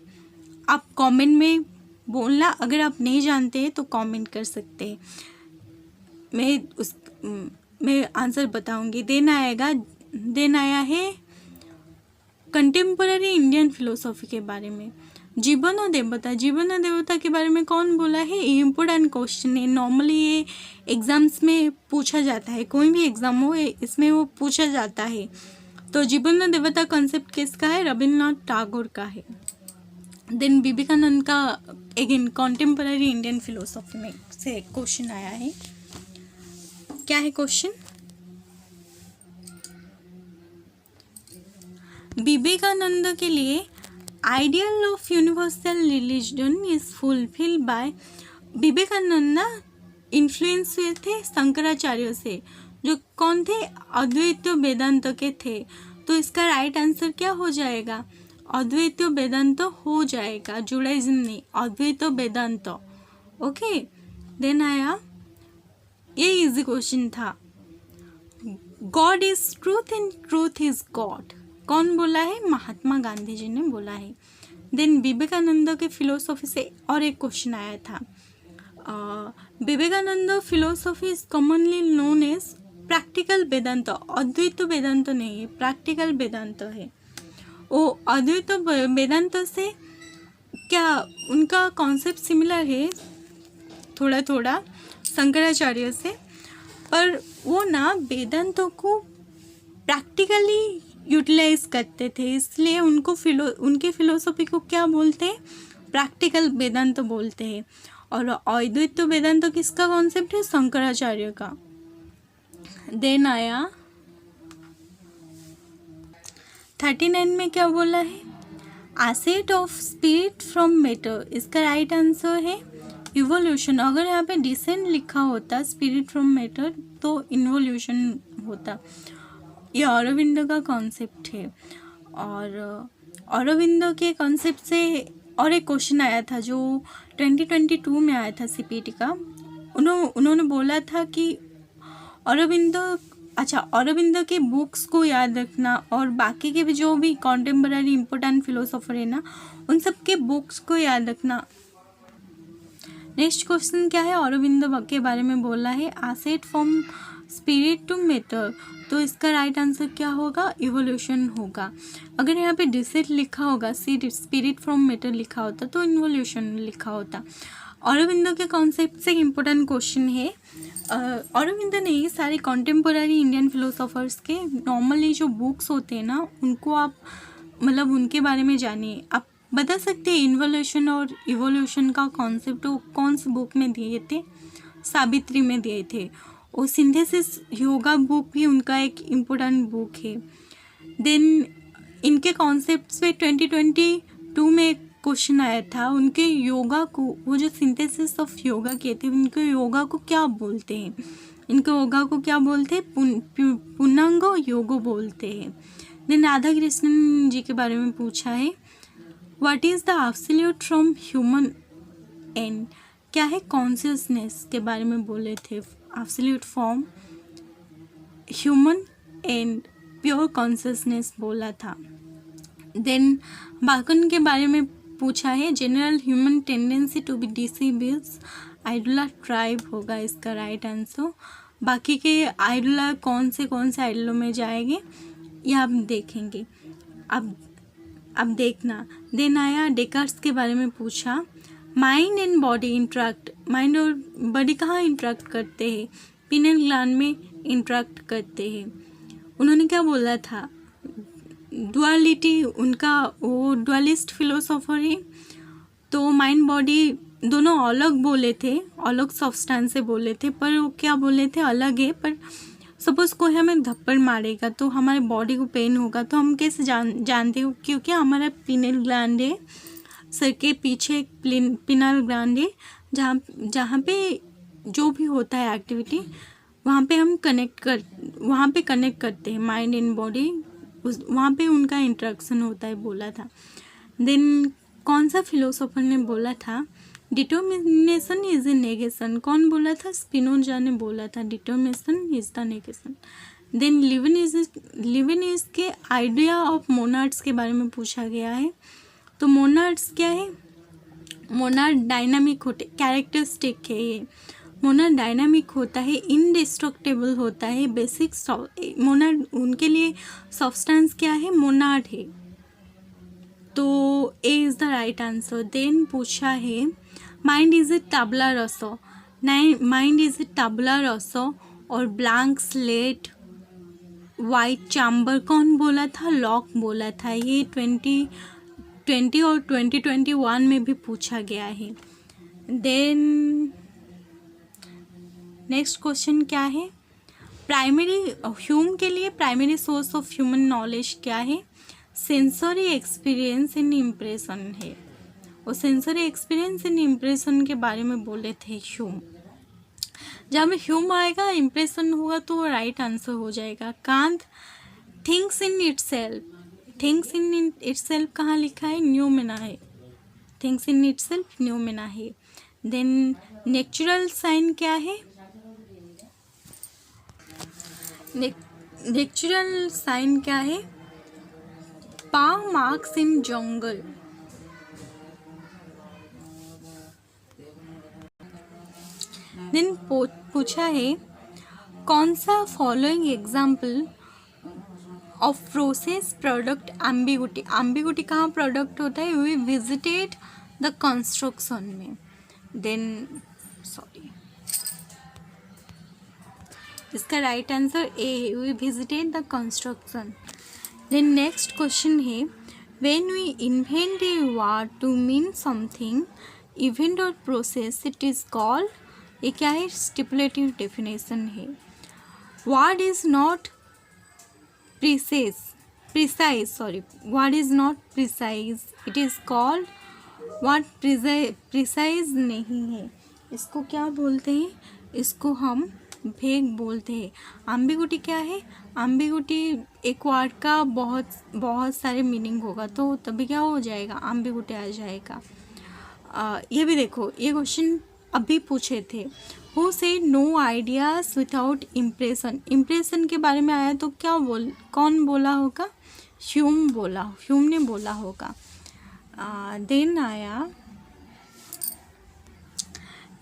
आप कमेंट में बोलना। अगर आप नहीं जानते हैं तो कमेंट कर सकते हैं, मैं आंसर बताऊंगी। देन आया है कंटेम्पररी इंडियन फिलोसॉफी के बारे में। जीवन और देवता के बारे में कौन बोला है? ये इम्पोर्टेंट क्वेश्चन है। नॉर्मली ये एग्जाम्स में पूछा जाता है, कोई भी एग्जाम हो इसमें वो पूछा जाता है। तो जीवन और देवता कॉन्सेप्ट किसका है? रविन्द्रनाथ टैगोर का है। देन विवेकानंद का अगेन कंटेम्पररी इंडियन फिलोसॉफी में से क्वेश्चन आया है। क्या है क्वेश्चन? विवेकानंद के लिए ideal of universal religion is fulfilled by. Vivekananda ना इन्फ्लुएंस हुए थे शंकराचार्य से, जो कौन थे? अद्वैत वेदांत के थे। तो इसका राइट आंसर क्या हो जाएगा? अद्वैत वेदांत हो जाएगा, जुडाइज्म नहीं, अद्वैत वेदांत। ओके। देन आया, ये इजी क्वेश्चन था। God is truth and truth is God, कौन बोला है? महात्मा गांधी जी ने बोला है। देन विवेकानंद के फिलोसॉफी से और एक क्वेश्चन आया था। Vivekananda philosophy is commonly known as practical Vedanta. Advaita Vedanta नहीं है, प्रैक्टिकल वेदांत है। वो अद्वैत वेदांत से क्या उनका कॉन्सेप्ट सिमिलर है थोड़ा थोड़ा शंकराचार्य से, पर वो ना वेदांतों को प्रैक्टिकली यूटिलाइज करते थे, इसलिए उनके फिलोसफी को क्या बोलते हैं, प्रैक्टिकल वेदांत बोलते हैं। और अद्वैत वेदांत किसका कॉन्सेप्ट है, शंकराचार्य का। देन आया 39 में क्या बोला है, asset of spirit from matter, इसका राइट आंसर है इवोल्यूशन। अगर यहाँ पे डिसेंट लिखा होता स्पिरिट फ्रॉम मैटर तो इन्वोल्यूशन होता। ये औरबिंदो का कॉन्सेप्ट है। और औरबिंदो के कॉन्सेप्ट से और एक क्वेश्चन आया था जो 2022 में आया था सीपीटी का। उन्होंने बोला था कि औरबिंदो के बुक्स को याद रखना और बाकी के भी जो भी कॉन्टेम्पररी इम्पोर्टेंट फिलोसोफर है ना, उन सब के बुक्स को याद रखना। नेक्स्ट क्वेश्चन क्या है, औरबिंदो के बारे में बोला है ascent from spirit to matter, तो इसका राइट आंसर क्या होगा, इवोल्यूशन होगा। अगर यहाँ पे डिसेट लिखा होगा, स्पिरिट फ्रॉम मैटर लिखा होता तो इन्वोल्यूशन लिखा होता। औरबिंदो के कॉन्सेप्ट से इम्पोर्टेंट क्वेश्चन है। औरबिंदो नहीं, सारे कॉन्टेम्पोररी इंडियन फिलोसोफर्स के नॉर्मली जो बुक्स होते हैं ना, उनको आप मतलब उनके बारे में जानिए। आप बता सकते हैं इन्वोल्यूशन और इवोल्यूशन का कॉन्सेप्ट वो कौन सी बुक में दिए थे, सावित्री में दिए थे। और सिंथेसिस योगा बुक भी उनका एक इम्पोर्टेंट बुक है। देन इनके कॉन्सेप्ट्स पे 2022 में एक क्वेश्चन आया था, उनके योगा को, वो जो सिंथेसिस ऑफ योगा किए थे, उनके योगा को क्या बोलते हैं, इनके योगा को क्या बोलते हैं, पूर्णांग योगो बोलते हैं। देन राधा कृष्णन जी के बारे में पूछा है, what is the absolute from human and, क्या है कॉन्शियसनेस के बारे में बोले थे, absolute from human and pure consciousness बोला था। देन बाकन के बारे में पूछा है, general human tendency to be deceivables, idola tribe होगा इसका राइट आंसर। बाकी के आइडुला कौन से आइडलों में जाएंगे ये आप देखेंगे, अब देखना। देन आया डेकार्ट्स के बारे में पूछा, mind and body interact, mind और बॉडी कहाँ इंटरेक्ट करते हैं, पिनल ग्लैंड में इंटरेक्ट करते हैं। उन्होंने क्या बोला था, डुअलिटी, उनका वो डुअलिस्ट फिलोसोफर है, तो माइंड बॉडी दोनों अलग बोले थे, अलग सब्सटेंस से बोले थे, पर वो क्या बोले थे, अलग है। पर सपोज कोई हमें थप्पड़ मारेगा तो हमारे बॉडी को पेन होगा, तो हम कैसे जानते हो, क्योंकि हमारा पिनल ग्लैंड है, सर के पीछे एक पिनल ग्लैंड है, जहाँ पे जो भी होता है एक्टिविटी, वहाँ पे कनेक्ट करते हैं माइंड एंड बॉडी, वहाँ पे उनका इंटरेक्शन होता है बोला था। देन कौन सा फिलोसोफर ने बोला था, डिटर्मिनेशन इज ए नेगेशन, कौन बोला था, स्पिनोजा ने बोला था, determination is the negation. Then Leibniz के आइडिया ऑफ मोनार्ड्स के बारे में पूछा गया है, तो मोनार्ड्स क्या है, मोनार्ड डायनामिक होते, कैरेक्टरिस्टिक है ये, मोनार्ड डायनामिक होता है, इनडिस्ट्रक्टेबल होता है, बेसिक मोनार्ड, उनके लिए सब्सटेंस क्या है, मोनार्ड है, तो A is the right answer. Then पूछा है, माइंड इज ए टबला रसो, माइंड इज ए टबला रसो और ब्लैंक स्लेट वाइट चैम्बर, कौन बोला था, लॉक बोला था। ये 2020 और 2021 में भी पूछा गया है। देन नेक्स्ट क्वेश्चन क्या है, प्राइमरी ह्यूम के लिए primary source of human knowledge क्या है, सेंसरी एक्सपीरियंस एंड इम्प्रेशन है। और सेंसरी एक्सपीरियंस एंड इम्प्रेशन के बारे में बोले थे ह्यूम, जब ह्यूम आएगा इम्प्रेशन होगा तो राइट आंसर हो जाएगा। Kant things in itself, things in itself कहाँ लिखा है, न्यूमेना है, थिंग्स इन इटसेल्फ न्यूमेना है। देन नेचुरल साइन क्या है, नेचुरल साइन क्या है, पाव मार्क्स इन जंगल। देन पूछा है, कौन सा following example of process product ambiguity, ambiguity कहाँ प्रोडक्ट होता है, वी विजिटेड द कंस्ट्रक्शन में। देन इसका right answer A, we visited the construction. Then next question है, when we invent a word to mean something event और process it is called, ये क्या है, स्टिपुलेटिव डेफिनेशन है। Word is not precise, sorry, what is not precise, it is called what, precise नहीं है, इसको क्या बोलते हैं, इसको हम भेग बोलते हैं। एम्बिगुइटी क्या है, एम्बिगुइटी एक वर्ड का बहुत सारे मीनिंग होगा तो तभी क्या हो जाएगा, एम्बिगुइटी आ जाएगा। ये भी देखो, ये क्वेश्चन अभी पूछे थे, who said no ideas without impression, impression के बारे में आया तो कौन बोला होगा, ह्यूम ने बोला होगा। देन आया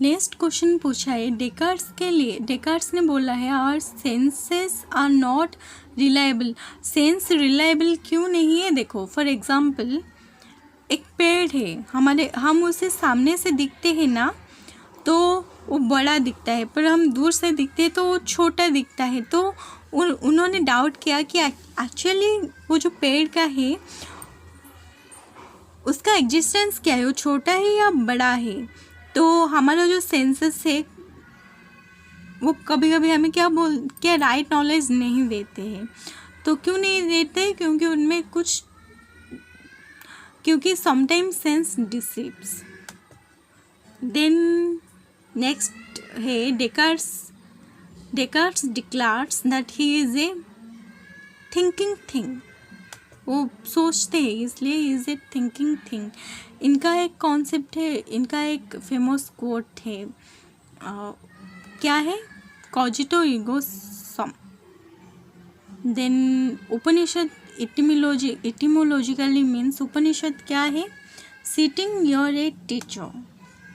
नेक्स्ट क्वेश्चन पूछा है डेकार्ट्स के लिए, डेकार्ट्स ने बोला है our senses are not reliable, sense reliable क्यों नहीं है, देखो फॉर एग्जाम्पल एक पेड़ है, हम उसे सामने से दिखते हैं ना तो वो बड़ा दिखता है, पर हम दूर से दिखते हैं तो वो छोटा दिखता है। तो उन्होंने डाउट किया कि एक्चुअली वो जो पेड़ का है उसका एग्जिस्टेंस क्या है, वो छोटा है या बड़ा है। तो हमारा जो सेंसेस है वो कभी कभी हमें क्या राइट नॉलेज नहीं देते हैं। तो क्यों नहीं देते, क्योंकि उनमें क्योंकि sometimes sense deceives. Then next है Descartes declares that he is a thinking thing, वो सोचते हैं इसलिए he is a thinking thing. इनका एक कॉन्सेप्ट है, इनका एक फेमस कोट है, क्या है, कॉजिटो ईगो सम। देन उपनिषद इटिमोलॉजिकली मीन्स, उपनिषद क्या है, सिटिंग योर ए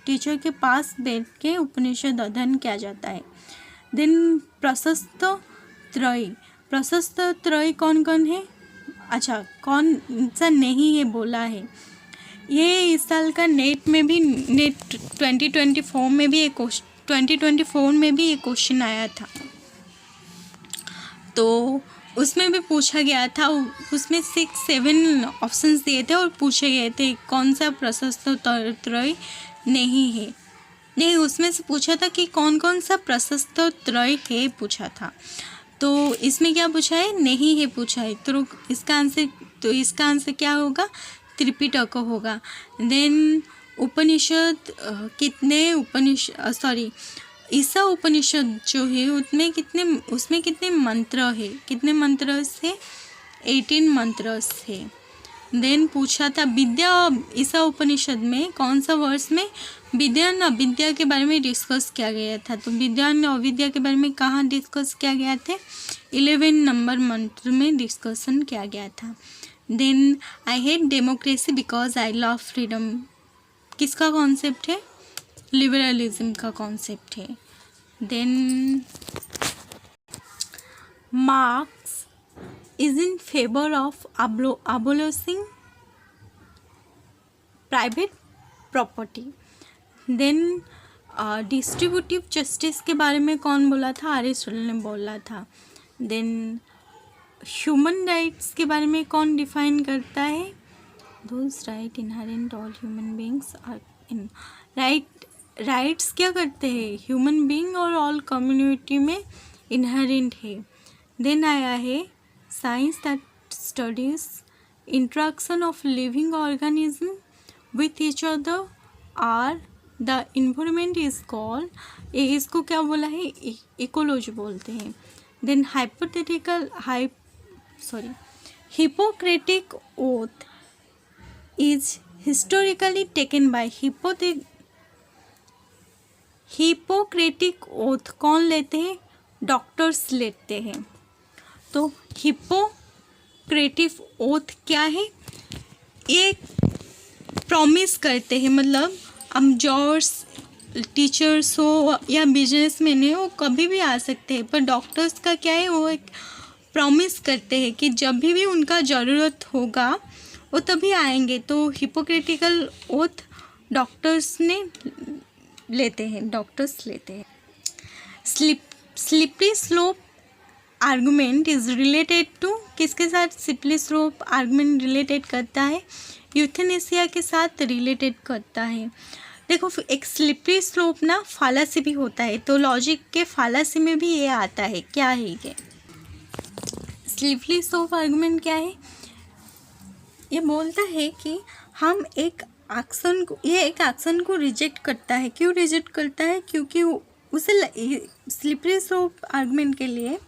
टीचर के पास बैठ के उपनिषद अध्ययन किया जाता है। देन प्रशस्त त्रय कौन कौन है, अच्छा कौन सा नहीं है बोला है, ये इस साल का नेट 2024 में भी एक क्वेश्चन आया था, तो उसमें भी पूछा गया था, उसमें 6-7 ऑप्शंस दिए थे और पूछे गए थे कौन सा प्रशस्त त्रय नहीं है, नहीं उसमें से पूछा था कि कौन कौन सा प्रशस्त त्रय है पूछा था। तो इसमें क्या पूछा है, नहीं है पूछा है, तो इसका आंसर क्या होगा, त्रिपिटक होगा। देन उपनिषद ईसा उपनिषद जो है उसमें कितने मंत्र है, कितने मंत्र से, 18 मंत्र है। देन पूछा था विद्या, ईसा उपनिषद में कौन सा वर्ष में विद्या और अविद्या के बारे में डिस्कस किया गया था, तो विद्या और अविद्या के बारे में कहाँ डिस्कस किया गया था, 11 नंबर मंत्र में डिस्कशन किया गया था। Then I hate democracy because I love freedom, किसका कॉन्सेप्ट है, लिबरलिज्म का कॉन्सेप्ट है। Then Marx is in favor of abolishing private property. Then distributive justice के बारे में कौन बोला था, एरिस्टोटल ने बोला था। Then human rights के बारे में कौन डिफाइन करता है, those right inherent all human beings are in rights क्या करते हैं, ह्यूमन बीइंग और ऑल कम्युनिटी में इनहेरेंट है। देन आया है science that studies interaction of living organism with each other or the environment is called, इसको क्या बोला है, इकोलॉजी बोलते हैं। Then Hippocratic oath is historically taken by, Hippocratic oath कौन लेते हैं, डॉक्टर्स लेते हैं। तो हिपोक्रेटिव ओथ क्या है, एक प्रॉमिस करते हैं, मतलब हम जॉर्ज टीचर्स हो या बिजनेसमैन है वो कभी भी आ सकते हैं, पर डॉक्टर्स का क्या है, वो एक प्रॉमिस करते हैं कि जब भी उनका ज़रूरत होगा वो तभी आएंगे। तो हिपोक्रेटिकल ओथ डॉक्टर्स लेते हैं। Slippery slope argument is related to, किसके साथ स्लिपरी स्लोप आर्गूमेंट रिलेटेड करता है? यूथेनेसिया के साथ रिलेटेड करता है। देखो एक स्लिपरी स्लोप ना फालासी भी होता है, तो लॉजिक के फालासी में भी ये आता है। क्या है ये स्लिपरी स्लोप आर्गूमेंट? क्या है? ये बोलता है कि हम एक एक्शन को, ये एक एक्शन को रिजेक्ट करता है। क्यों रिजेक्ट करता है? क्योंकि उसे स्लिपरी स्लोप आर्गूमेंट के लिए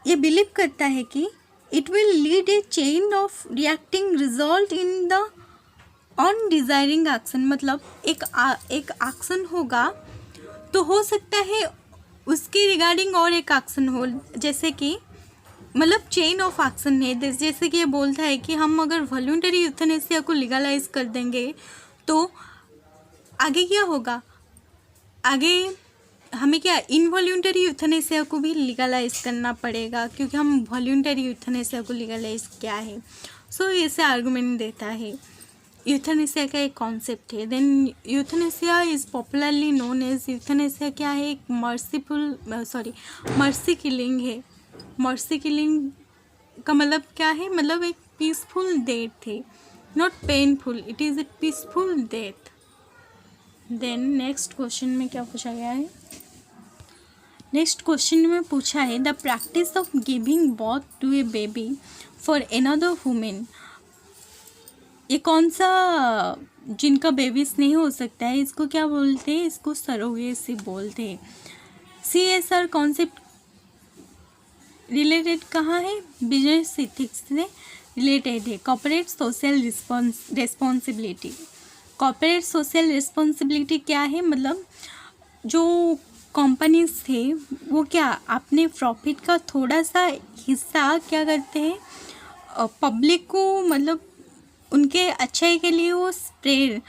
ये बिलीव करता है कि it will lead a chain of reacting result in the undesiring action. मतलब एक एक्शन होगा तो हो सकता है उसके रिगार्डिंग और एक एक्शन हो, जैसे कि मतलब चेन ऑफ एक्शन है। जैसे कि ये बोलता है कि हम अगर वॉलंटरी यूथेनेसिया को लीगलाइज कर देंगे तो आगे क्या होगा? आगे हमें क्या इनवॉल्यूंटरी यूथेनेसिया को भी लीगलाइज करना पड़ेगा, क्योंकि हम वॉलंटरी यूथेनेसिया को लीगलाइज किया है। सो ऐसे आर्गूमेंट देता है। यूथेनेसिया का एक कॉन्सेप्ट है। Then euthanasia is popularly known as, euthanasia क्या है? एक मर्सी किलिंग है। मर्सी किलिंग का मतलब क्या है? मतलब एक पीसफुल डेथ है, not painful, it is a peaceful death. Then next question में क्या पूछा गया है? नेक्स्ट क्वेश्चन में पूछा है the practice of giving birth to a baby for another women. ये कौन सा जिनका बेबीज नहीं हो सकता है, इसको क्या बोलते हैं? इसको सरोगेसी बोलते हैं। CSR कॉन्सेप्ट रिलेटेड कहाँ है? बिजनेस इथिक्स से रिलेटेड है। Corporate social responsibility. Corporate social responsibility क्या है? मतलब जो कंपनीज थे वो क्या अपने प्रॉफिट का थोड़ा सा हिस्सा क्या करते हैं? पब्लिक को, मतलब उनके अच्छाई के लिए वो स्प्रेड,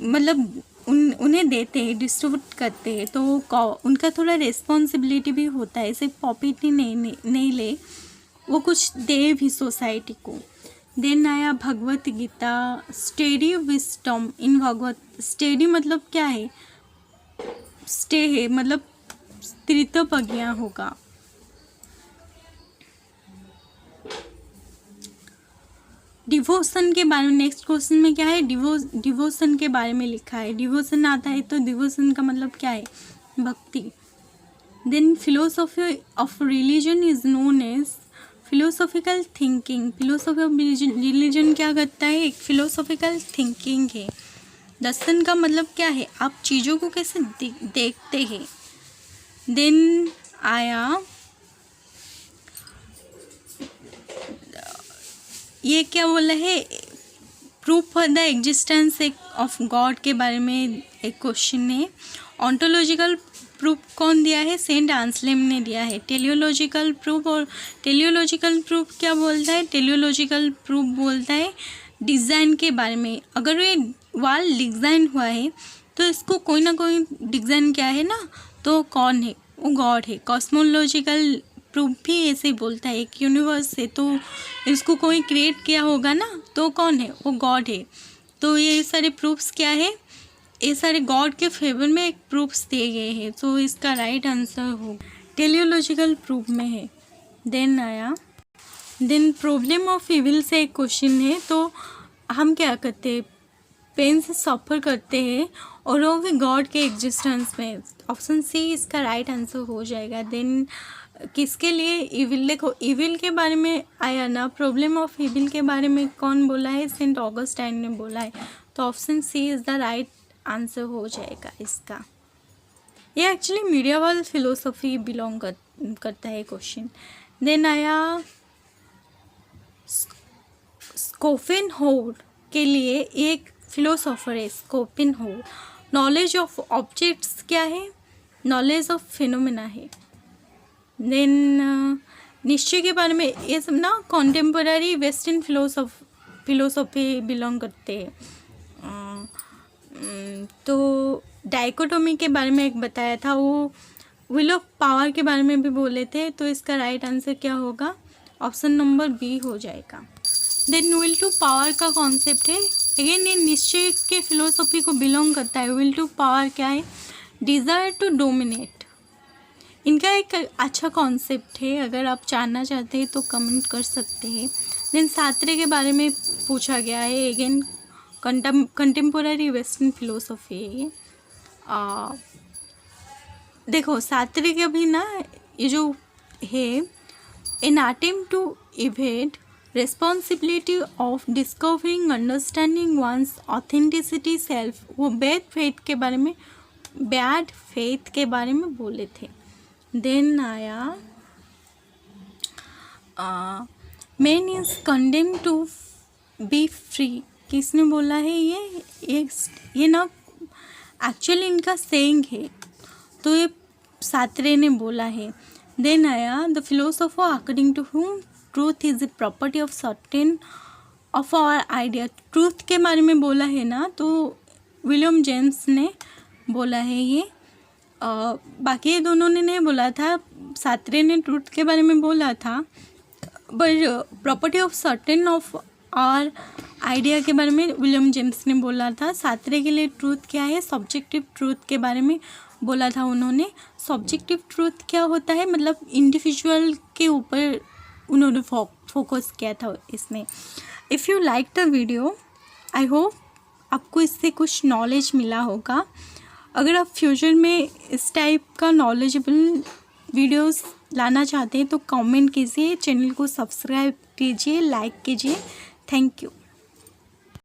मतलब उन्हें देते हैं, डिस्ट्रीब्यूट करते हैं। तो उनका थोड़ा रिस्पॉन्सिबिलिटी भी होता है, सिर्फ प्रॉफिट ही नहीं ले, वो कुछ दे भी सोसाइटी को। देन आया भगवत गीता। स्टेडी विस्डम इन भगवत। स्टेडी मतलब क्या है? स्टे है, मतलब स्थितप्रज्ञा होगा। डिवोशन के बारे में नेक्स्ट क्वेश्चन में क्या है? डिवोशन के बारे में लिखा है। डिवोशन आता है तो डिवोशन का मतलब क्या है? भक्ति। Then philosophy of religion is known as philosophical thinking. Philosophy of religion क्या करता है? एक फिलोसॉफिकल थिंकिंग है। दर्शन का मतलब क्या है? आप चीज़ों को कैसे देखते हैं। देन आया ये क्या बोला है? Proof for the existence of God के बारे में एक क्वेश्चन है। ऑन्टोलॉजिकल प्रूफ कौन दिया है? सेंट एंसलेम ने दिया है। टेलियोलॉजिकल प्रूफ, और टेलियोलॉजिकल प्रूफ क्या बोलता है? टेलियोलॉजिकल प्रूफ बोलता है डिज़ाइन के बारे में। अगर ये वाल डिज़ाइन हुआ है तो इसको कोई ना कोई डिज़ाइन क्या है ना, तो कौन है? वो गॉड है। कॉस्मोलॉजिकल प्रूफ भी ऐसे ही बोलता है, एक यूनिवर्स है तो इसको कोई क्रिएट किया होगा ना, तो कौन है? वो गॉड है। तो ये सारे प्रूफ्स क्या है? ये सारे गॉड के फेवर में एक प्रूफ्स दिए गए हैं, तो इसका राइट आंसर हो टेलियोलॉजिकल प्रूफ में है। देन प्रॉब्लम ऑफ इविल से एक क्वेश्चन है। तो हम क्या करते हैं? पेन से सफ़र करते हैं और वो भी गॉड के एग्जिस्टेंस में। ऑप्शन सी इसका राइट आंसर हो जाएगा। देन किसके लिए इविल? देखो इविल के बारे में आया ना, प्रॉब्लम ऑफ इविल के बारे में कौन बोला है? सेंट ऑगस्टाइन ने बोला है। तो option C is the right answer हो जाएगा इसका। ये एक्चुअली मीडियावल फिलोसफी बिलोंग करता है क्वेश्चन। देन आया स्कोपेनहाउर के लिए एक फिलोसोफर है, स्कोपेनहाउर। नॉलेज ऑफ ऑब्जेक्ट्स क्या है? नॉलेज ऑफ फिनोमेना है। देन निश्चय के बारे में ये सब ना कॉन्टेम्पररी वेस्टर्न फिलोसॉफी बिलोंग करते हैं। तो डाइकोटोमी के बारे में एक बताया था, वो विल ऑफ पावर के बारे में भी बोले थे। तो इसका राइट आंसर क्या होगा? ऑप्शन नंबर बी हो जाएगा। देन विल टू पावर का कॉन्सेप्ट है, अगेन ये निश्चय के फिलोसॉफी को बिलोंग करता है। विल टू पावर क्या है? Desire to dominate. इनका एक अच्छा कॉन्सेप्ट है, अगर आप जानना चाहते हैं तो कमेंट कर सकते हैं। देन सार्त्रे के बारे में पूछा गया है, अगेन कंटेम्पोररी वेस्टर्न फिलोसफी है ये। देखो सार्त्रे के भी ना ये जो है, an attempt to evade responsibility of discovering understanding one's authenticity self, वो बैड फेथ के बारे में बोले थे। देन आया man is condemn to be free, किसने बोला है ये ना एक्चुअली इनका सेइंग है, तो ये सार्त्रे ने बोला है। देन आया the philosopher according to whom truth is a property of certain of our idea, truth के बारे में बोला है ना, तो विलियम जेम्स ने बोला है ये। बाकी ये दोनों ने नहीं बोला था, सार्त्रे ने ट्रूथ के बारे में बोला था, but property of certain of our idea के बारे में विलियम जेम्स ने बोला था। सार्त्रे के लिए ट्रूथ क्या है, सब्जेक्टिव ट्रूथ के बारे में बोला था उन्होंने। सब्जेक्टिव ट्रूथ क्या होता है, मतलब इंडिविजुअल के ऊपर उन्होंने फोकस किया था इसमें। If you like the video, I hope आपको इससे कुछ नॉलेज मिला होगा। अगर आप फ्यूचर में इस टाइप का नॉलेजेबल वीडियोस लाना चाहते हैं तो कमेंट कीजिए, चैनल को सब्सक्राइब कीजिए, लाइक कीजिए। Thank you.